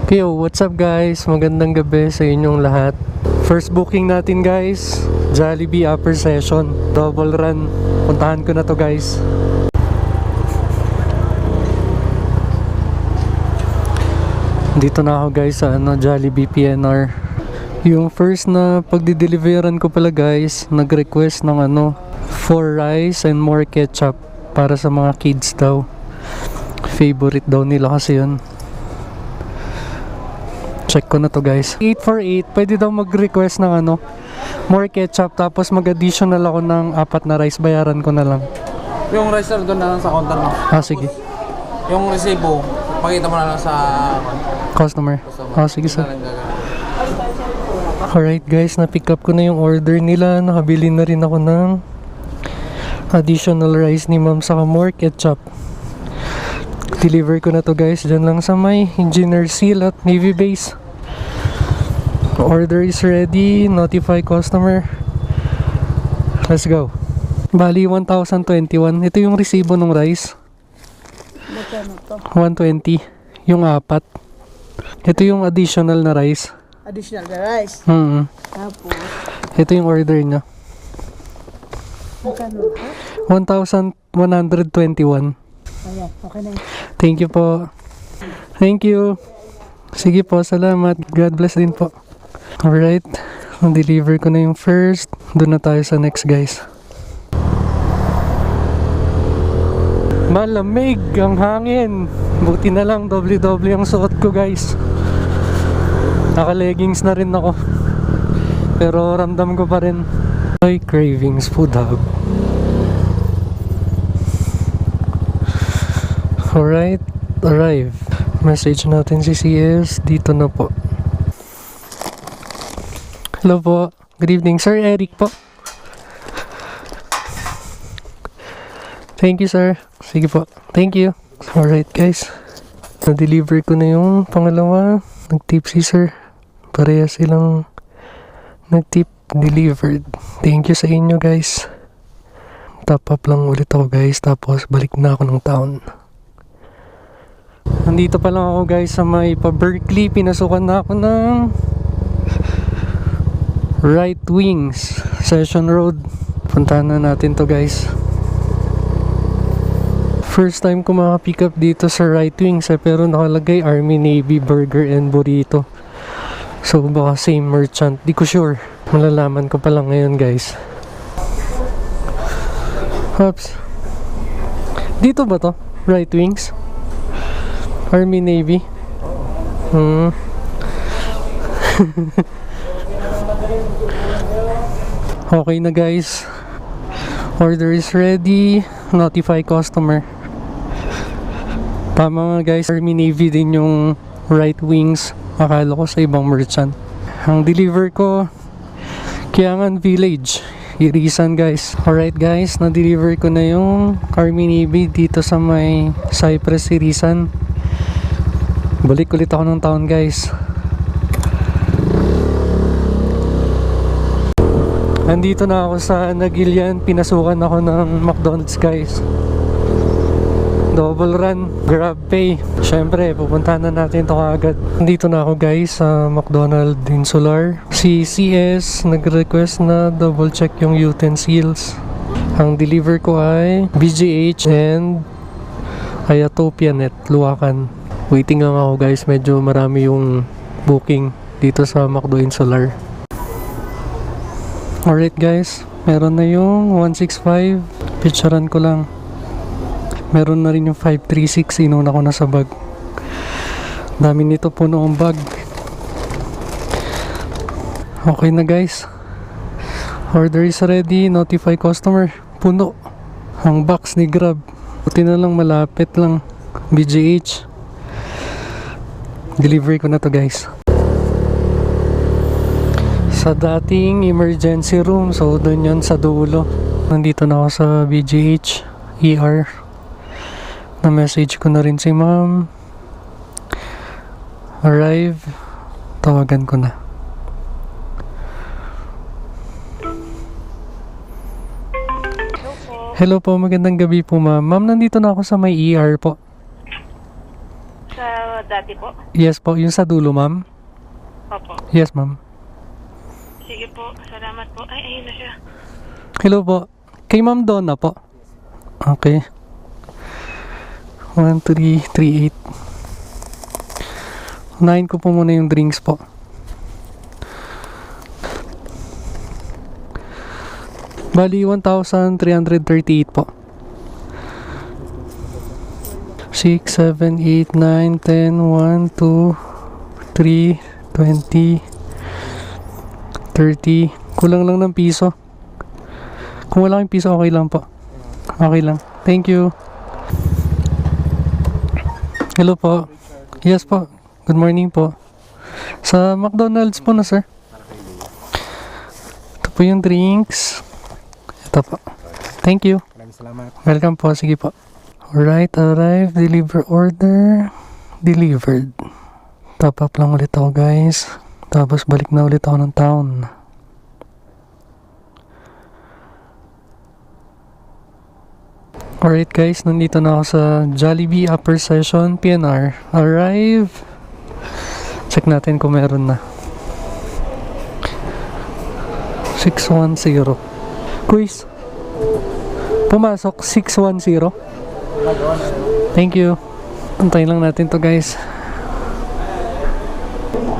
Okay, what's up guys? Magandang gabi sa inyong lahat. First booking natin guys, Jollibee upper session, double run. Puntahan ko na to guys. Dito na ako guys sa Jollibee PNR. Yung first na pagdi-deliveran ko pala guys, nag-request ng 4 rice and more ketchup para sa mga kids daw. Favorite daw nila kasi yun. Check ko na to guys. 848, pwede daw mag-request ng more ketchup, tapos mag-additional ako ng 4 na rice. Bayaran ko na lang. Yung rice sir, doon na lang sa counter mo. Sige. Yung resibo, pakita mo na lang sa Customer. Sige sir. Alright guys, na-pick up ko na yung order nila. Nakabili na rin ako ng additional rice ni ma'am saka more ketchup. Deliver ko na to guys, dyan lang sa may Engineer Seal at Navy Base. Order is ready, notify customer. Let's go. Bali 1,021. Ito yung resibo ng rice. 120. Yung 4. Ito yung additional na rice. Additional na rice. Tapos, Ito yung order niya. magkano po? 1,121. Ayan, okay na yun. Thank you po. Thank you. Sige po, salamat. God bless din po. Alright, deliver ko na yung first. Doon na tayo sa next guys. Malamig ang hangin. Buti na lang doble-doble ang suot ko guys. Naka-leggings na rin ako. Pero ramdam ko pa rin. Ay, Cravings Food Hub. Alright, arrive. Message natin si CS. Dito na po. Hello po. Good evening. Sir Eric po. Thank you sir. Sige po. Thank you. Alright guys. Na-deliver ko na yung pangalawa. Nag-tip si sir. Pareha silang nag-tip delivered. Thank you sa inyo guys. Top up lang ulit ako guys. Tapos balik na ako ng town. Nandito pa lang ako guys sa may pa-Berkeley. Pinasukan na ako ng Right Wings Session Road. Puntahan na natin to guys. First time ko makapick up dito sa Right Wings pero nakalagay Army Navy Burger and Burrito. So baka same merchant. Di ko sure. Malalaman ko pa lang ngayon guys. Oops. Dito ba to? Right Wings? Army Navy? Okay na guys. Order is ready. Notify customer. Tama nga guys, Army Navy din yung Right Wings. Akala ko sa ibang merchant. Ang deliver ko, Kiangan Village, Irisan guys. Alright guys, na-deliver ko na yung Army Navy dito sa may Cypress Irisan. Balik ulit ako ng town guys. Nandito na ako sa Nagilian. Pinasukan ako ng McDonald's guys. Double run, Grab Pay. Syempre, pupuntahan na natin ito agad. Nandito na ako guys sa McDonald's Insular. Si CS nag-request na double check yung utensils. Ang deliver ko ay BGH and Ayatopia Net, Luwakan. Waiting lang ako guys. Medyo marami yung booking dito sa McDo Insular. Alright guys, meron na yung 165. Picturean ko lang. Meron na rin yung 536. Inuna ko na sa bag. Dami nito, puno ang bag. Okay na guys. Order is ready. Notify customer. Puno ang box ni Grab. Buti na lang, malapit lang. BGH. Delivery ko na to guys. Sa dating emergency room. So doon yun sa dulo. Nandito na ako sa BGH ER. Na-message ko na rin si ma'am. Arrive. Tawagan ko na. Hello po, magandang gabi po ma'am. Ma'am, nandito na ako sa may ER po. Sa dati po? Yes po, yung sa dulo, ma'am. Opo. Yes, ma'am. Sige po, salamat po. Ay, ayun na siya. Hello po. Kay Ma'am Donna po. Okay. 1338. Unahin ko po muna yung drinks po. Bali, 1,338 po. 6, 7, 8, 9, 10, 1, 2, 3, 20, 30. Kulang lang ng piso. Kung wala kang piso, okay lang po. Okay lang. Thank you. Hello po. Yes po. Good morning po. Sa McDonald's po na, sir. Ito po yung drinks. Ito po. Thank you. Maraming salamat. Welcome po. Sige po. Alright, arrive. Deliver order. Delivered. Top up lang ulit ako, guys. Tapos balik na ulit ako ng town. Alright guys, nandito na ako sa Jollibee Upper Session PNR. Arrive. Check natin kung meron na. 610. Quiz. Pumasok 610. Thank you. Antayin lang natin to, guys.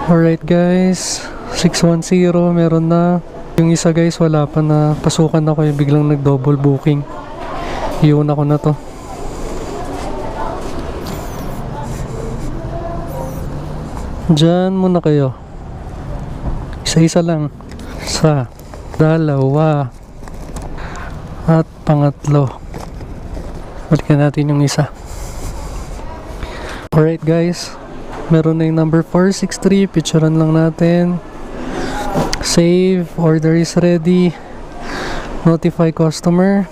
Alright guys, 610 meron na. Yung isa guys wala pa, na pasukan ako, biglang nag-double booking. Iyon ako na to. Diyan muna kayo. Isa-isa lang. Sa dalawa at pangatlo. Balikan natin yung isa. Alright guys, meron na yung number 463. Picturean lang natin. Save. Order is ready. Notify customer.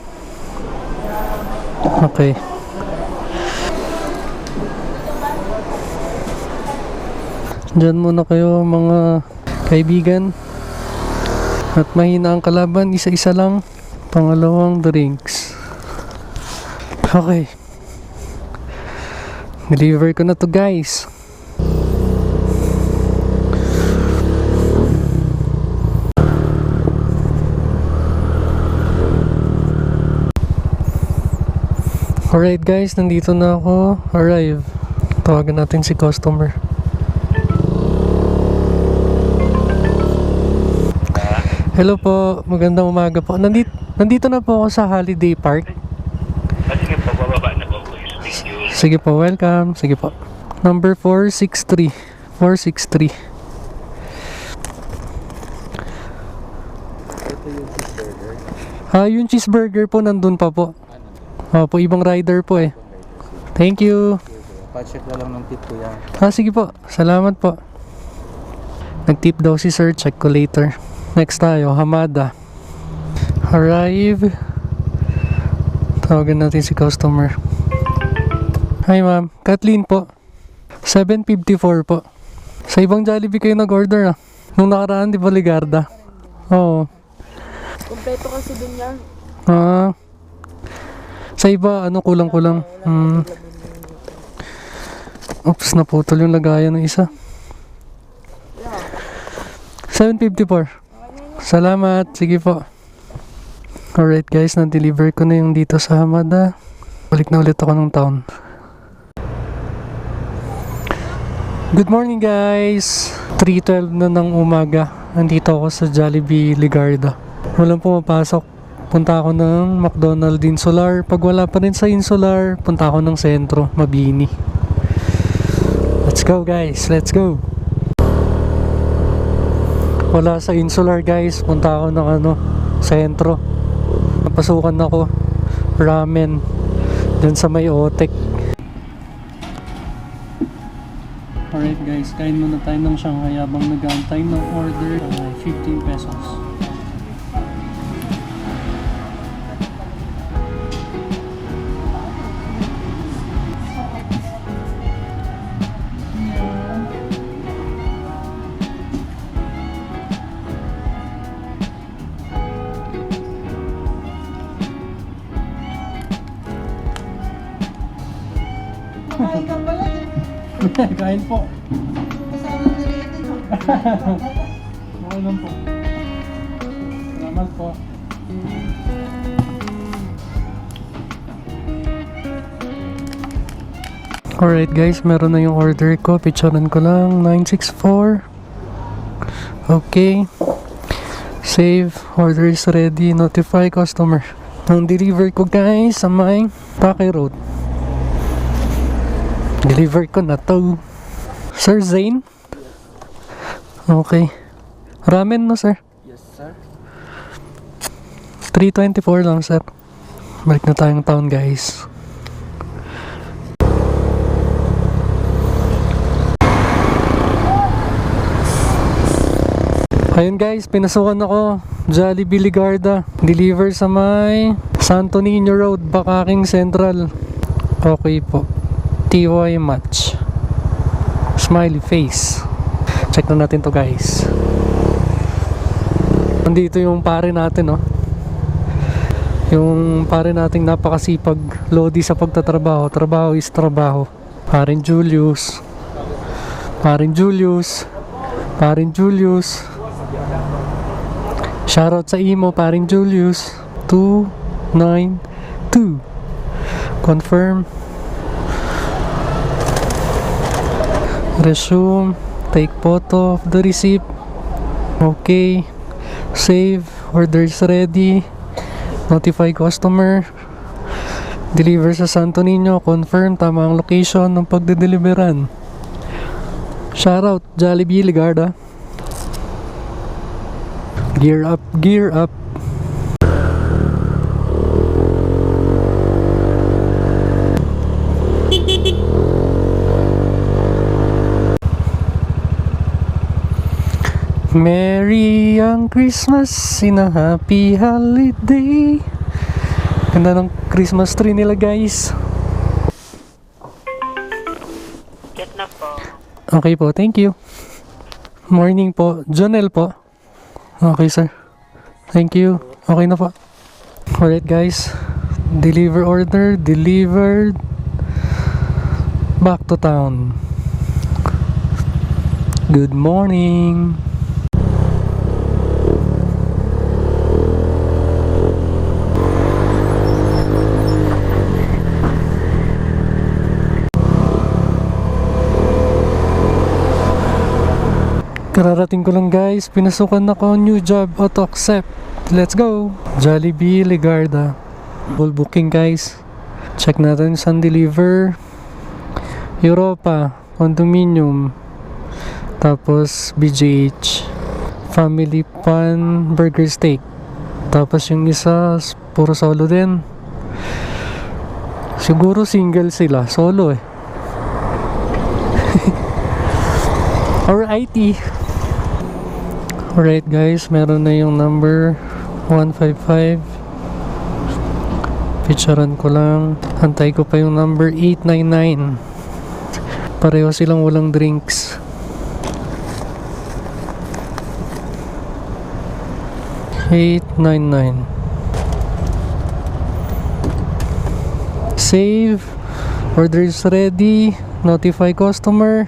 Okay. Diyan muna kayo mga kaibigan. At mahina ang kalaban. Isa-isa lang. Pangalawang drinks. Okay. Deliver ko na to, guys. Alright guys, nandito na ako. Arrive. Tawagan natin si customer. Hello po, magandang umaga po. Nandito na po ako sa Holiday Park. Sige po, bababa na po. Thank you. Sige po, welcome. Sige po. Number 463. 463. Yung cheeseburger po nandun pa po. Opo, ibang rider po eh. Thank you. Pa-check na lang ng tip ko yan. Sige po. Salamat po. Nag-tip daw si sir. Check ko later. Next tayo, Hamada. Arrive. Tawagan natin si customer. Hi ma'am. Kathleen po. 754 po. Sa ibang Jollibee kayo nag-order ah. Nung nakaraan, di ba Ligarda? Oo. Kompleto kasi dun yan. Sa iba, kulang-kulang. Oops, naputol yung lagayan ng isa. 754. Salamat. Sige po. Alright guys, na-deliver ko na yung dito sa Hamada. Balik na ulit ako ng town. Good morning guys! 3:12 na ng umaga. Nandito ako sa Jollibee Ligarda. Walang pumapasok. Punta ako ng McDonald's Insular. Pag wala pa rin sa Insular, punta ako ng sentro, Mabini. Let's go guys, let's go! Wala sa Insular guys, punta ako ng sentro. Napasukan ako, ramen, dun sa may Otek. Alright guys, kain muna tayo ng Shanghai habang nag-aantay ng order. 15 pesos. Ay, ka pala. Kain po. Okay lang po. Salamat po. Alright guys, meron na yung order ko. Picturean ko lang. 964. Okay. Save. Order is ready. Notify customer. Ang deliver ko guys sa may Pake Road. Deliver ko na to. Sir Zane? Okay. Ramen no sir? Yes, sir. 324 lang sir. Balik na tayong town guys. Ayun guys, pinasukan ako. Jollibee Ligarda. Deliver sa may Santo Niño Road, Bakaking Central. Okay po. TY match. Smiley face. Check na natin to guys. Nandito yung pare natin, no? Yung pare nating napakasipag, lodi sa pagtatrabaho. Trabaho is trabaho. Parin Julius. Parin Julius. Parin Julius. Shoutout sa imo, paring Julius. 292. Confirm. Resume. Take photo of the receipt. Okay. Save. Orders ready. Notify customer. Deliver sa Santo Niño. Confirm. Tama ang location ng pagdedeliveran. Shoutout Jollibee Ligarda. Gear up, gear up. Merry ang Christmas in a happy holiday. Ganda ng Christmas tree nila guys. Get na po. Okay po, thank you. Morning po, Jonel po. Okay sir, thank you. Okay na po. Alright guys, deliver order delivered. Back to town. Good morning. Kararating ko lang guys, pinasukan ako, new job, auto accept. Let's go! Jollibee Ligarda. Full booking guys. Check natin saan deliver. Europa, condominium. Tapos BJH. Family Pan Burger Steak. Tapos yung isa, puro solo din. Siguro single sila, solo eh. Or IT. Alright guys, meron na yung number 155. Picturean ko lang. Antay ko pa yung number 899. Pareho silang walang drinks. $899. Save. Order is ready. Notify customer.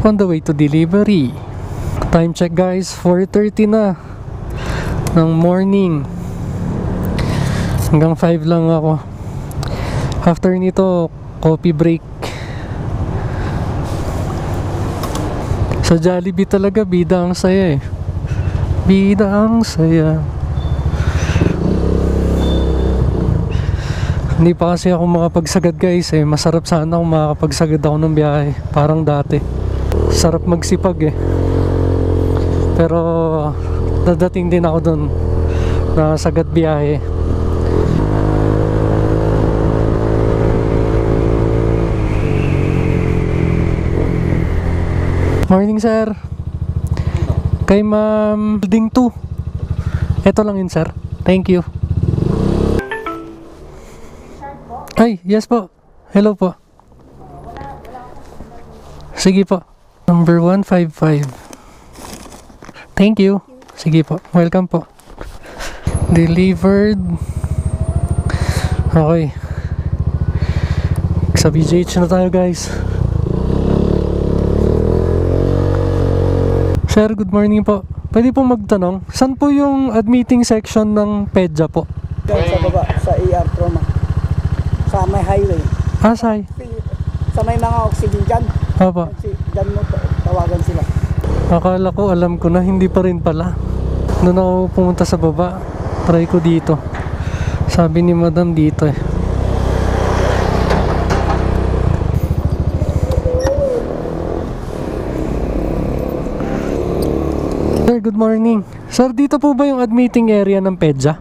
On the way to delivery. Time check guys, 4:30 na ng morning. Hanggang 5 lang ako. After nito, coffee break. Sa Jollibee talaga, bida ang saya eh. Bida ang saya. Hindi pa kasi ako makapagsagad guys eh. Masarap sana kung makapagsagad ako ng biyahe. Parang dati. Sarap magsipag eh. Pero dadating din ako dun na sagad biyahe. Morning sir. Kay ma'am Building 2. Ito lang yun sir. Thank you. Ay, yes po. Hello po. Sige po. Number 155. Thank you. Sige po. Welcome po. Delivered. Okay. Sa BJH na tayo guys. Sir, good morning po. Pwede po magtanong, saan po yung admitting section ng PEDYA po? Diyan sa baba, sa ER trauma. Sa may highway. Asay. Sa may mga oxygen dyan. Papa. Dyan mo tawagan sila. Akala ko alam ko na, hindi pa rin pala. Doon ako pumunta sa baba. Try ko dito. Sabi ni madam dito eh. Sir, good morning. Sir, dito po ba yung admitting area ng PEDYA?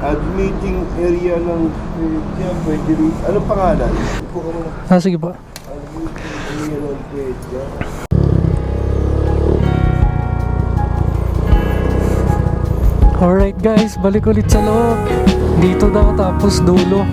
Admitting area ng PEDYA, pwede rin. Anong pangalan? Po ka muna. Sige po. Admitting area ng PEDYA. Alright guys, balik ulit sa loob. Dito daw tapos dulo.